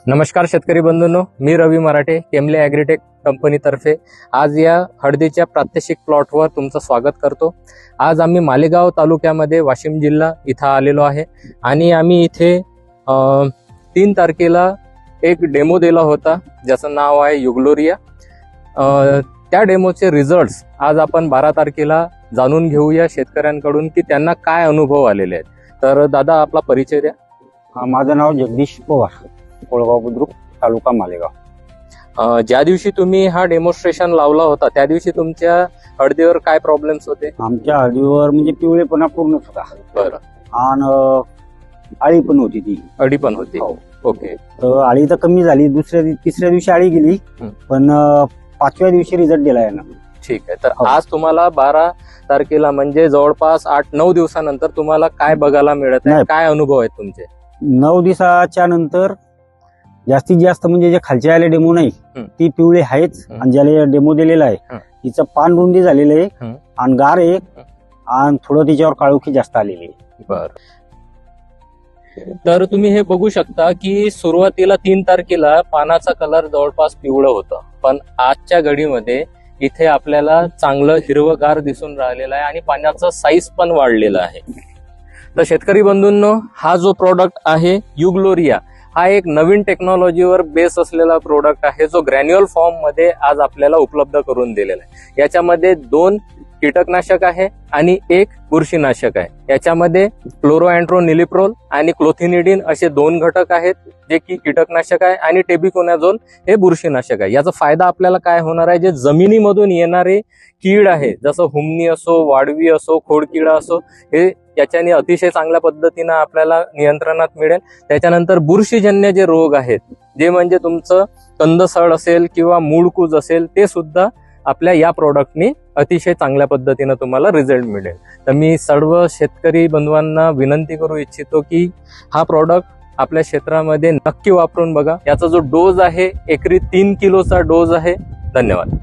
नमस्कार शेतकरी बंधूंनो, मी रवी मराठे, केमले ॲग्रीटेक कंपनीतर्फे आज या हळदीच्या प्रात्यक्षिक प्लॉटवर तुमचं स्वागत करतो। आज आम्ही मालेगाव तालुक्यामध्ये वाशिम जिल्हा इथं आलेलो आहे आणि आम्ही इथे 3 तारखेला एक डेमो दिला होता ज्याचं नाव आहे युग्लोरिया। त्या डेमोचे रिझल्ट्स आज आपण 12 तारखेला जाणून घेऊया शेतकऱ्यांकडून की त्यांना काय अनुभव आलेले आहेत। तर दादा, आपला परिचय द्या। माझं नाव जगदीश पवार, कोळगाव बुद्रुक, तालुका मालेगाव। ज्या दिवशी तुम्ही हा डेमॉन्स्ट्रेशन लावला होता त्या दिवशी तुमच्या हळदीवर काय प्रॉब्लेम्स होते? आमच्या हळदीवर म्हणजे पिवळेपणा पूर्णच होता। बरं. आणि आळी पण होती, ती अडी पण होती। हो. ओके. तर आळी तर कमी झाली, तिसऱ्या दिवशी आळी गेली, पण 5व्या दिवशी रिझल्ट दिला यानं। ठीक आहे। तर हो. आज तुम्हाला 12 तारखेला म्हणजे जवळपास 8-9 दिवसानंतर तुम्हाला काय बघायला मिळत आहे, नाही. काय अनुभव आहेत तुमचे? 9 दिवसाच्या नंतर जास्तीत जास्त म्हणजे जे खालच्या आले डेमो नाही ती पिवळे आहेच, आणि ज्याला डेमो दिलेला आहे तिचं पान रुंदी झालेलं आहे आणि गार आहे आणि थोडं त्याच्यावर काळोखी जास्त आलेली आहे। बर. तर तुम्ही हे बघू शकता की सुरुवातीला 3 तारखेला पानाचा कलर जवळपास पिवळं होतं, पण आजच्या घडीमध्ये इथे आपल्याला चांगलं हिरवगार दिसून राहिलेलं आहे आणि पानाचं साईज पण वाढलेलं आहे। तर शेतकरी बंधूंनो, हा जो प्रोडक्ट आहे युग्लोरिया, हा एक नवीन टेक्नॉलॉजीवर बेस असलेला प्रोडक्ट आहे जो ग्रॅन्युअल फॉर्म मध्ये आज आपल्याला उपलब्ध करून दिलेला आहे। याच्यामध्ये 2 कीटकनाशक आहे आणि 1 बुरशीनाशक आहे। याच्यामध्ये क्लोरोअँट्रोनिलिप्रोल आणि क्लोथिनिडीन असे 2 घटक आहेत जे की कीटकनाशक आहे आणि टेबिकोनाझोल हे बुरशीनाशक आहे। याचा फायदा आपल्याला काय होणार आहे, जे जमिनीमधून येणारे कीड आहे जसं हुमणी असो, वाळवी असो, खोडकिडा असो, हे याच्याने अतिशय चांगल्या पद्धतीने आपल्याला नियंत्रणात मिळेल। त्याच्यानंतर बुरशीजन्य जे रोग आहेत, जे म्हणजे तुमचं कंदसळ असेल किंवा मूळकूज असेल, ते सुद्धा आपल्या या प्रोडक्टनी अतिशय चांगल्या पद्धतीने तुम्हाला रिझल्ट मिळेल। तर मी सर्व शेतकरी बंधूंना विनंती करू इच्छितो की हा प्रोडक्ट आपल्या क्षेत्रामध्ये नक्की वापरून बघा। याचा जो डोज आहे एकरी 3 किलोचा डोज आहे। धन्यवाद।